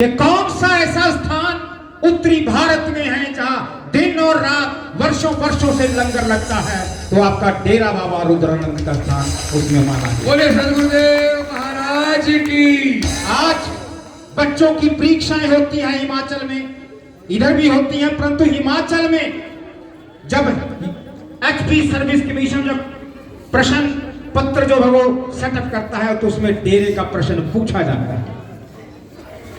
ये कौन सा ऐसा स्थान उत्तरी भारत में है जहां दिन और रात वर्षों वर्षों से लंगर लगता है, तो आपका डेरा बाबा रुद्रानंद का स्थान उसमें माना गया। बोले सदगुरुदेव महाराज की। आज बच्चों की परीक्षाएं होती हैं हिमाचल में, इधर भी होती हैं, परंतु हिमाचल में जब एचपी सर्विस कमीशन जब प्रश्न पत्र जो है वो सेटअप करता है तो उसमें डेरे का प्रश्न पूछा जाता है।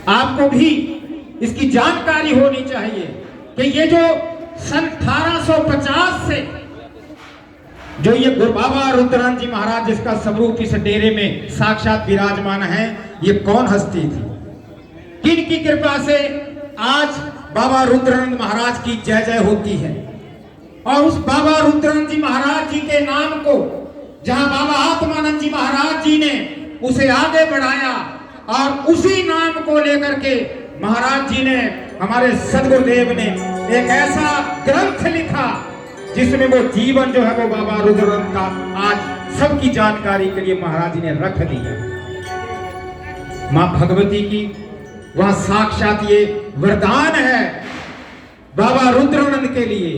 आपको भी इसकी जानकारी होनी चाहिए कि ये जो सन 1850 से जो ये गुरु बाबा रुद्रानंद जी महाराज जिसका स्वरूप इस डेरे में साक्षात विराजमान है, ये कौन हस्ती थी, किन की कृपा से आज बाबा रुद्रानंद महाराज की जय जय होती है। और उस बाबा रुद्रानंद जी महाराज जी के नाम को जहां बाबा आत्मानंद जी महाराज जी ने उसे आगे बढ़ाया और उसी नाम को लेकर के महाराज जी ने, हमारे सदगुरुदेव ने एक ऐसा ग्रंथ लिखा जिसमें वो जीवन जो है वो बाबा रुद्रानंद का आज सबकी जानकारी के लिए महाराज जी ने रख दिया। मां भगवती की वहां साक्षात ये वरदान है बाबा रुद्रानंद के लिए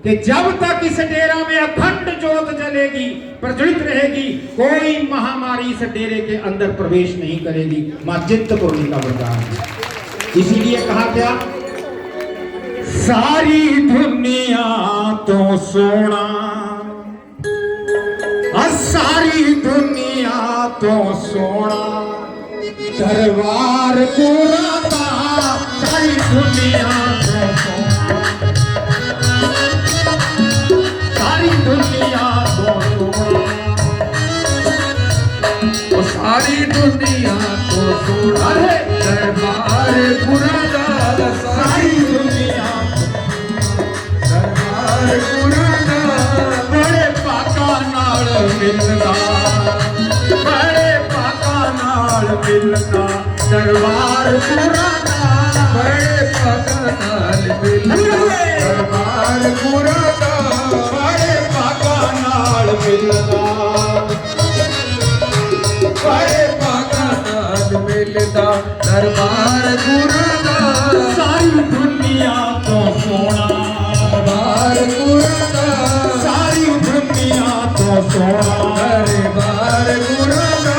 कि जब तक इस डेरा में अखंड ज्योत जलेगी, प्रज्वलित रहेगी, कोई महामारी इस डेरे के अंदर प्रवेश नहीं करेगी। मां चिंतपूर्णी का वरदान है। इसीलिए कहा क्या, सारी दुनिया तो सोना, सारी दुनिया तो सोना, दरबार पुराना, सारी दुनिया तो सोना, सारी दुनिया तो सोना, सारी दुनिया तो सोना, दरबार पुराना, सारी दुनिया दरबार पुराना, बड़े पाका नाल मिलना, बड़े पाका नाल मिलना, दरबार पुराना, बड़े पकनाल मिलना, दरबार पुराना, बड़े पाका नाल मिलना, बड़े पकनाल मिलना, दरबार पुराना, सारी दुनिया तो सोना, दरबार पुराना, सारी दुनिया तो सोना, दरबार पुराना।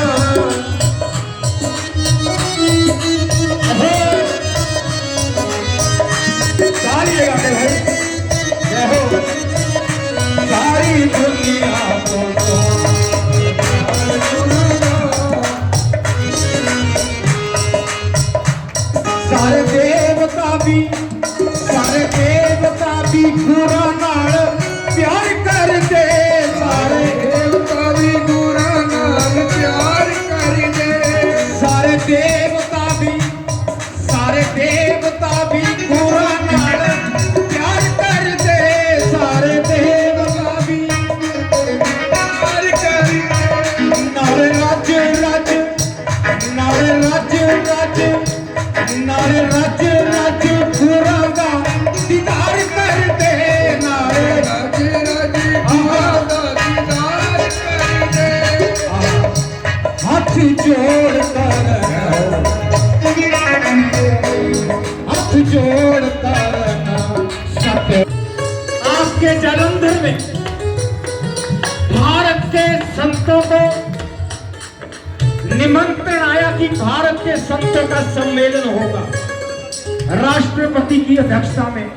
सारी दुनिया तो सारे देवता भी गुरु नाल प्यार करते, सारे देवता भी गुरु नाल प्यार करदे, सारे देवता भी गुरु नाल प्यार करते, सारे देवता भी प्यार करदे, नारे रज रज, नारे रज रज, नारे रज रज गुरु दा दीदार करते, नारे रज रज गुरु दा दीदार करदे, हाथ जोड़ कर, हाथ जोड़ कर सत्य। आपके जलंधर में भारत के संतों को निमंत्रण आया कि भारत के संतों का सम्मेलन होगा राष्ट्रपति की अध्यक्षता में,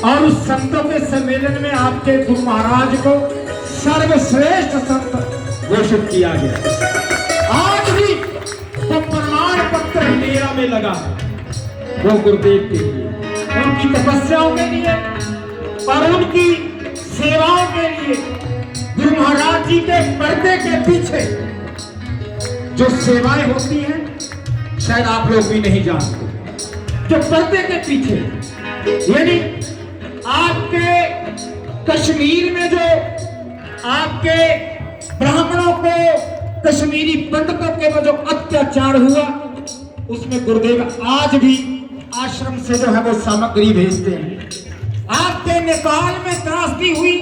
और उस संतों के सम्मेलन में आपके गुरु महाराज को सर्वश्रेष्ठ संत घोषित किया गया। आज भी वो प्रमाण पत्र डेरा में लगा वो गुरुदेव के लिए, उनकी तपस्याओं के लिए और उनकी सेवाओं के लिए। गुरु महाराज जी के पर्दे के पीछे जो सेवाएं होती हैं शायद आप लोग भी नहीं जानते। जो पर्दे के पीछे, यानी आपके कश्मीर में जो आपके ब्राह्मणों को, कश्मीरी पंडितों के जो अत्याचार हुआ, उसमें गुरुदेव आज भी आश्रम से जो है वो सामग्री भेजते हैं। आपके नेपाल में त्रासदी हुई,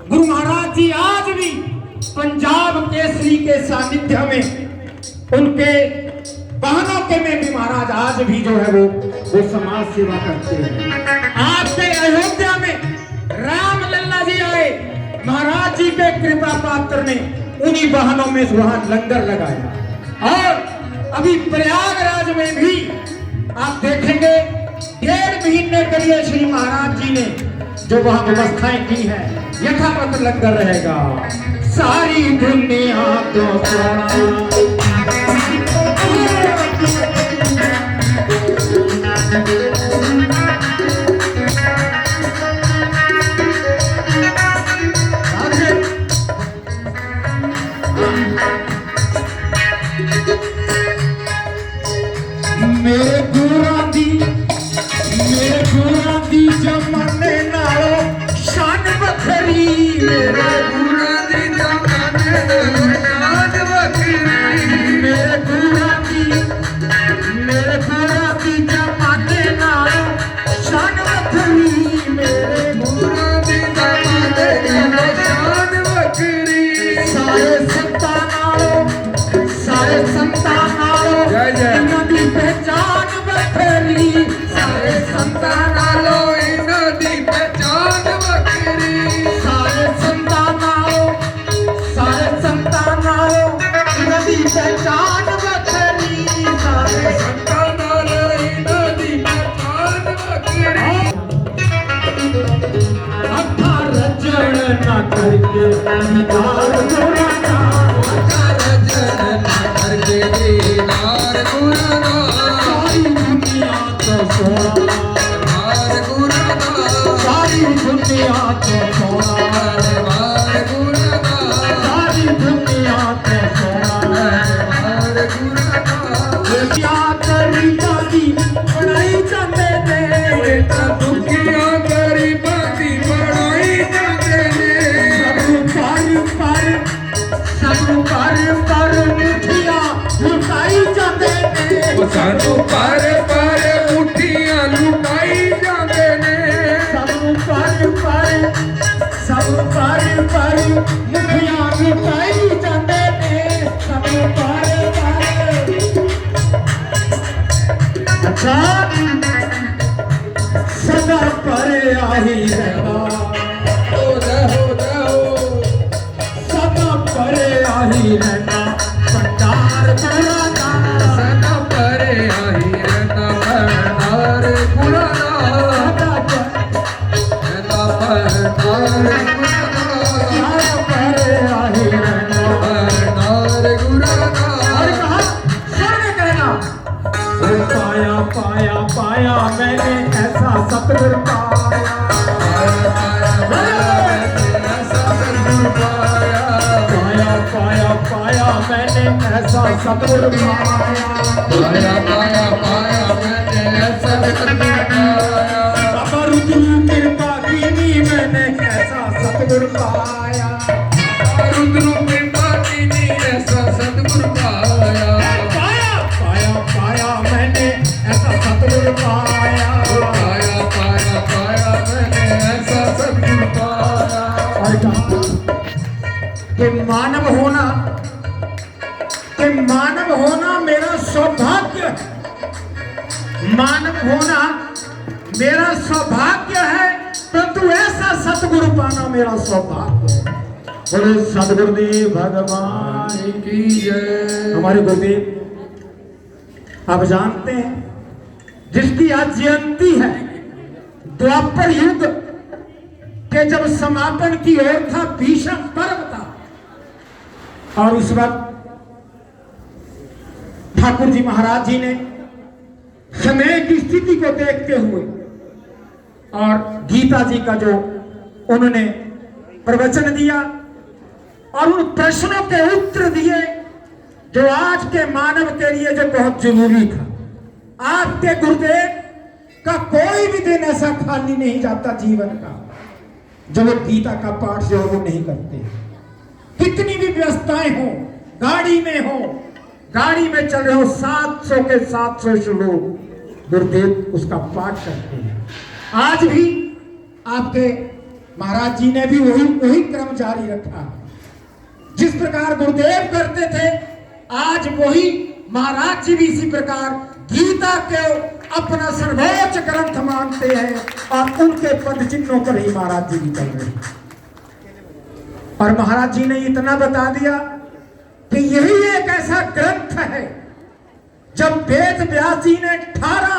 गुरु महाराज जी आज भी पंजाब केसरी के सानिध्य में उनके बहनों के में भी महाराज आज भी जो है वो समाज सेवा करते हैं। आपके अयोध्या में राम लल्ला जी आए, महाराज जी के कृपा पात्र ने उन्हीं बहनों में वहां लंगर लगाया। और अभी प्रयागराज में भी आप देखेंगे 1.5 महीने के लिए श्री महाराज जी ने जो वहां व्यवस्थाएं की है, यथावत लंगर रहेगा। सारी दुनिया तो मेरे गुरां दी जमाने नालों शान बखरी, मेरे गुरां दी जमाने नालों शान बखरी, मेरे गुरां दी जमाने नालों शान बखरी, मेरे गुरां दी जमाने नालों शान बखरी। सारे संतां नालों जय जय। इन्हां दी पहचान बखरी, सारे संतां नालों इन्हां दी पहचान बखरी, सारे संतां नालों इन्हां दी पहचान बखरी, सारे संतां नालों इन्हां दी पहचान बखरी। अखा रजण ना करके दीदार गुरां करके दीदार गुरां दा, सारी दुनिया तो सोना, दरबार गुरां दा, सारी दुनिया तो सोना, दरबार गुरां दा, सारी दुनिया तो सोना। दरबार गुरां दा। क्या करी दादी बनाई जाते ने, दुखियां गरीबां दी बड़ाई जांदे ने, पर मुठिया लुटाई जाते ने, सानू पर मुठियां लुटाई जांदे ने, सब पर मुठिया लुटाई जाते ने, सब पर। अच्छा सदा पर आही रहना, हो सदा पर आही रहना, भंडार गुरां दा, सदा पर आही रहना, भंडार गुरां दा, सदा भंडार गुरां दा, सदा पर आही रहना। भंडार गुरां दा। और कहा सारे कहना, पाया पाया पाया मैंने ऐसा सतगुर पाया, पाया पाया पाया मैंने ऐसा सतगुर पाया, बाबा रुद्र कृपा कीनी मैंने ऐसा सतगुर पाया, पाया पाया पाया मैंने ऐसा सतगुर पाया। और कहा कि मानव होना मेरा सौभाग्य है, मानव होना मेरा सौभाग्य है, परंतु ऐसा सतगुरु पाना मेरा सौभाग्य है। बोले सतगुरुदेव भगवान की जय। हमारे गुरुदेव आप जानते हैं जिसकी आज जयंती है, द्वापर युग के जब समापन की ओर था, भीषण पर्व था, और उस वक्त ठाकुर जी महाराज जी ने समय की स्थिति को देखते हुए और गीता जी का जो उन्होंने प्रवचन दिया और उन प्रश्नों के उत्तर दिए जो आज के मानव के लिए जो बहुत जरूरी था। आपके गुरुदेव का कोई भी दिन ऐसा खाली नहीं जाता जीवन का जब वो गीता का पाठ जो वो नहीं करते। कितनी भी व्यवस्थाएं हो, गाड़ी में हो, गाड़ी में चल रहे हो, 700 के 700 श्लोक गुरुदेव उसका पाठ करते हैं। आज भी आपके महाराज जी ने भी वही क्रम जारी रखा। जिस प्रकार गुरुदेव करते थे, आज वही महाराज जी भी इसी प्रकार गीता को अपना सर्वोच्च ग्रंथ मानते हैं और उनके पद चिन्हों पर ही महाराज जी भी चल रहे हैं। और महाराज जी ने इतना बता दिया कि यही एक ऐसा ग्रंथ है, जब वेद व्यास जी ने 18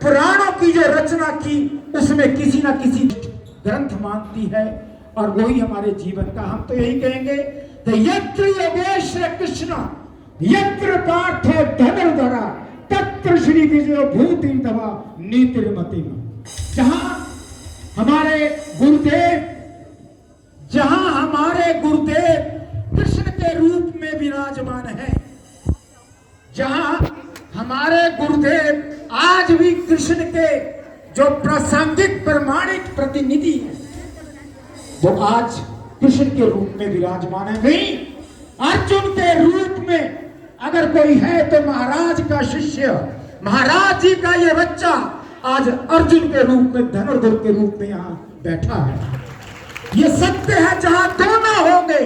पुराणों की जो रचना की उसमें किसी ना किसी ग्रंथ मानती है, और वही हमारे जीवन का, हम तो यही कहेंगे कि यत्र योगेश कृष्ण यत्र पार्थो धनुर्धरा तत्र श्री विजय भूति दवा नीतिर्मति। जहां हमारे गुरुदेव कृष्ण के रूप में विराजमान है, जहां हमारे गुरुदेव आज भी कृष्ण के जो प्रासंगिक प्रमाणिक प्रतिनिधि हैं, वो आज कृष्ण के रूप में विराजमान है। नहीं, अर्जुन के रूप में अगर कोई है तो महाराज का शिष्य, महाराज जी का ये बच्चा आज अर्जुन के रूप में, धनुर्धर के रूप में यहाँ बैठा है। ये सत्य है, जहां दोनों होंगे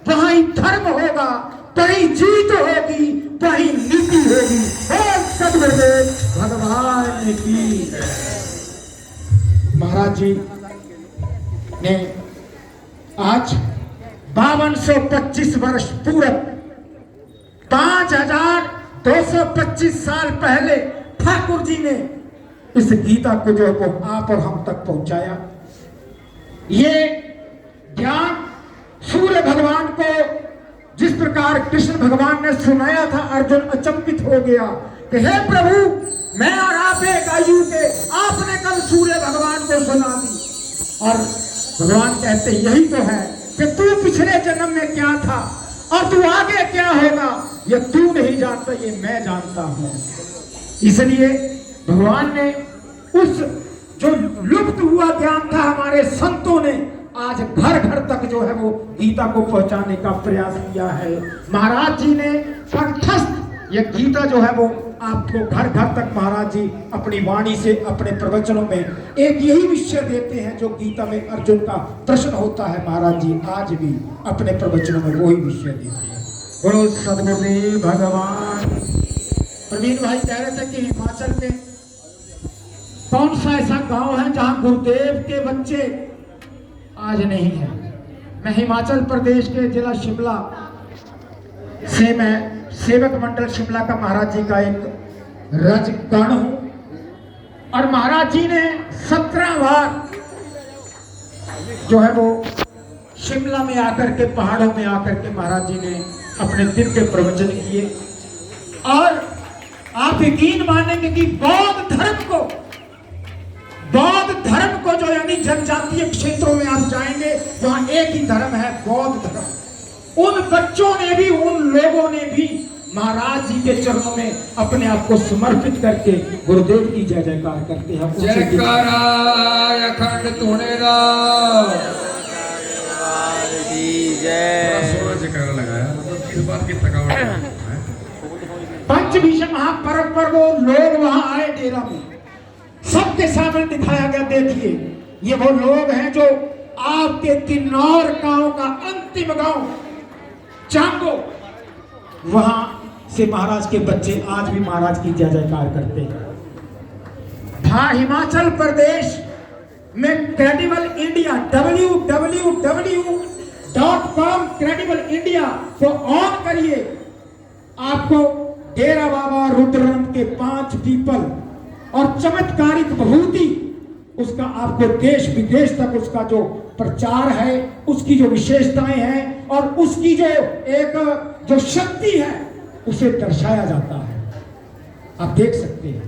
वहां ही धर्म होगा, वहीं जीत होगी, वहीं नीति होगी। सदगुरुदेव भगवान की। महाराज जी ने आज 5225 वर्ष पूर्व 5225 साल पहले ठाकुर जी ने इस गीता को जो है आप और हम तक पहुंचाया। ये ज्ञान सूर्य भगवान को जिस प्रकार कृष्ण भगवान ने सुनाया था, अर्जुन अचंभित हो गया कि हे प्रभु, मैं और आप एक आयु के, आपने कल सूर्य भगवान को सुना दी। और भगवान कहते यही तो है कि तू पिछले जन्म में क्या था और तू आगे क्या होगा, ये तू नहीं जानता, ये मैं जानता हूं। इसलिए भगवान ने उस जो लुप्त हुआ ज्ञान था, हमारे संतों ने आज घर घर तक जो है वो गीता को पहुंचाने का प्रयास किया है। महाराज जी ने कंठस्थ ये गीता जो है वो आपको घर घर तक महाराज जी अपनी वाणी से, अपने प्रवचनों में एक यही विषय देते हैं जो गीता में अर्जुन का प्रश्न होता है। महाराज जी आज भी अपने प्रवचनों में वही विषय देते हैं। बोलो सदगुरुदेव भगवान। प्रवीण भाई कह रहे थे कि हिमाचल में कौन सा ऐसा गांव है जहां गुरुदेव के बच्चे आज नहीं है। मैं हिमाचल प्रदेश के जिला शिमला से मैं सेवक मंडल शिमला का महाराज जी का एक रजगण हूं, और महाराज जी ने 17 बार जो है वो शिमला में आकर के, पहाड़ों में आकर के महाराज जी ने अपने दिव्य प्रवचन किए। और आप यकीन मानेंगे कि बौद्ध धर्म को जो यानी जनजातीय क्षेत्रों में आप जाएंगे वहां एक ही धर्म है, बौद्ध धर्म। उन बच्चों ने भी, उन लोगों ने भी महाराज जी के चरणों में अपने आप को समर्पित करके गुरुदेव की जय जयकार करते हैं। जयकारा अखंड तुणेरा जयकारा लगाया, मतलब इस बात की थकावट है। पंचभीषण महापर्व पर वो लोग वहां आए डेरा में, सबके सामने दिखाया गया, देखिए ये वो लोग हैं जो आपके किन्नौर गांव का अंतिम गांव चांगो, वहां से महाराज के बच्चे आज भी महाराज की जय जयकार करते हैं। हाँ, हिमाचल प्रदेश में credible India www.com credible India को ऑन करिए, आपको डेरा बाबा रुद्रम के 5 पीपल और चमत्कारिक विभूति, उसका आपको देश विदेश तक उसका जो प्रचार है, उसकी जो विशेषताएं हैं और उसकी जो एक जो शक्ति है उसे दर्शाया जाता है। आप देख सकते हैं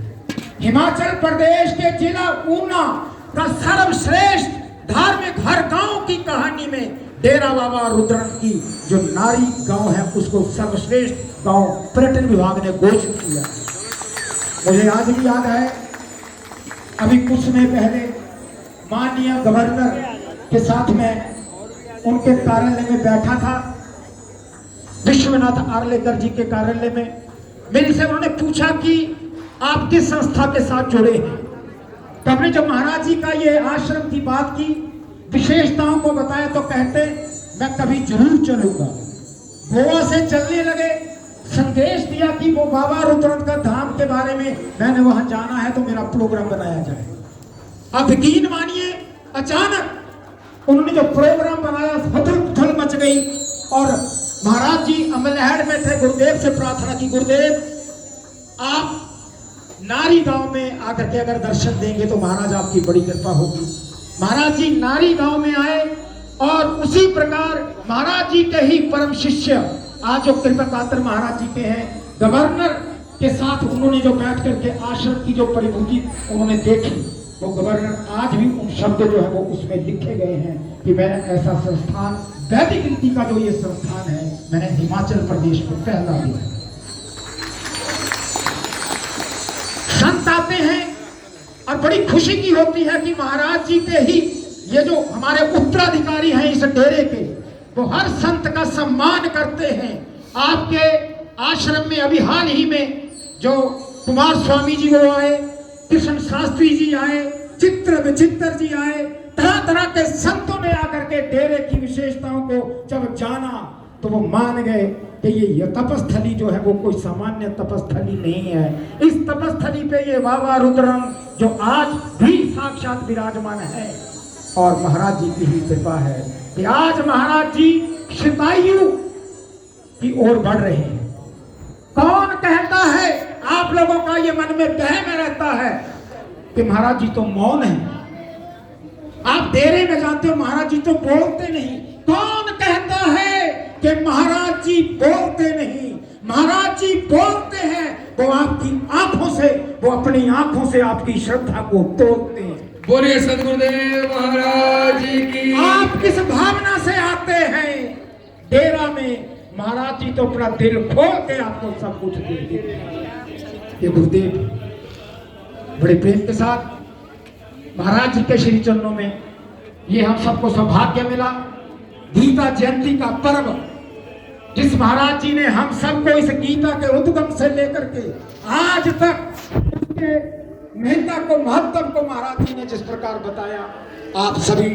हिमाचल प्रदेश के जिला ऊना का सर्वश्रेष्ठ धार्मिक हर गांव की कहानी में डेरा बाबा रुद्रम की जो नारी गांव है उसको सर्वश्रेष्ठ गांव पर्यटन विभाग ने घोषित किया। मुझे आज भी याद है, अभी कुछ समय पहले माननीय गवर्नर के साथ में उनके कार्यालय में बैठा था, विश्वनाथ आर्लेकर जी के कार्यालय में। मेरे से उन्होंने पूछा कि आप किस संस्था के साथ जुड़े हैं। तो हमने जब महाराज जी का ये आश्रम की बात की, विशेषताओं को बताया, तो कहते मैं कभी जरूर चलूंगा। गोवा से चलने लगे संदेश दिया कि वो बाबा रुद्रनाथ का धाम के बारे में मैंने वहां जाना है तो मेरा प्रोग्राम बनाया जाए। अब यकीन मानिए अचानक उन्होंने जो प्रोग्राम बनाया उथल मच गई और महाराज जी अमलहड़ में थे। गुरुदेव से प्रार्थना की, गुरुदेव आप नारी गांव में आकर के अगर दर्शन देंगे तो महाराज आपकी बड़ी कृपा होगी। महाराज जी नारी गांव में आए और उसी प्रकार महाराज जी के ही परम शिष्य आज जो कृपा पात्र महाराज जी के हैं, गवर्नर के साथ उन्होंने जो बैठ करके आश्रम की जो परिभूति उन्होंने देखी, वो गवर्नर आज भी उन शब्द जो है वो उसमें लिखे गए हैं कि मैंने ऐसा संस्थान, वैदिक रीति का जो ये संस्थान है, मैंने हिमाचल प्रदेश में पहला दिया है। संत आते हैं और बड़ी खुशी की होती है कि महाराज जी के ही ये जो हमारे उत्तराधिकारी हैं इस डेरे के, वो हर संत का सम्मान करते हैं। आपके आश्रम में अभी हाल ही में जो कुमार स्वामी जी वो आए, कृष्ण शास्त्री जी आए, चित्र विचित्र जी आए, तरह तरह के संतों ने आकर के डेरे की विशेषताओं को जब जाना तो वो मान गए कि ये तपस्थली जो है वो कोई सामान्य तपस्थली नहीं है। इस तपस्थली पे ये बाबा रुद्रनाथ जो आज भी साक्षात विराजमान है और महाराज जी की ही कृपा है कि आज महाराज जी शतायु की ओर बढ़ रहे हैं। कौन कहता है, आप लोगों का ये मन में बहम रहता है कि महाराज जी तो मौन है। आप डेरे में जाते हो, महाराज जी तो बोलते नहीं। कौन कहता है कि महाराज जी बोलते नहीं? महाराज जी बोलते हैं। वो आपकी आंखों से, वो अपनी आंखों से आपकी श्रद्धा को तोड़ते हैं। बोलिए सदगुरुदेव महाराज जी की। आप किस भावना से आते हैं डेरा में? महाराज जी तो अपना दिल खोल के आपको सब कुछ देते हैं। ये गुरुदेव बड़े प्रेम के साथ महाराज जी के श्री चरणों में ये हम सबको सौभाग्य मिला। गीता जयंती का पर्व जिस महाराज जी ने हम सबको इस गीता के उद्गम से लेकर के आज तक उसके महत्ता को, महत्व को महाराज जी ने जिस प्रकार बताया, आप सभी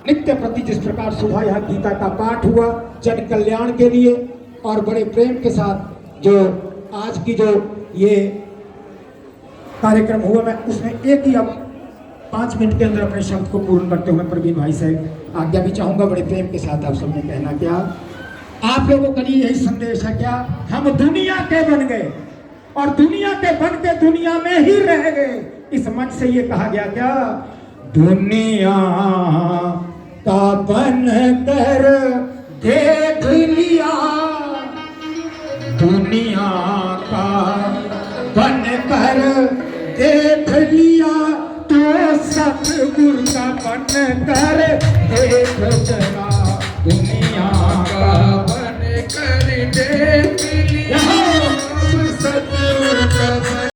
नित्य प्रति जिस प्रकार सुबह यह गीता का पाठ हुआ जन कल्याण के लिए और बड़े प्रेम के साथ जो आज की जो ये कार्यक्रम हुआ, मैं उसमें एक ही अब 5 मिनट के अंदर अपने शब्द को पूर्ण करते हुए प्रवीण भाई से आज्ञा भी चाहूंगा। बड़े प्रेम के साथ आप सबने कहना क्या, आप लोगों के लिए यही संदेश है क्या, हम दुनिया के बन गए और दुनिया के बन के दुनिया में ही रह गए। इस मंच से ये कहा गया क्या, दुनिया का बन कर देख लिया, दुनिया का बन कर देख लिया, तो सतगुरु का बन कर देख जरा।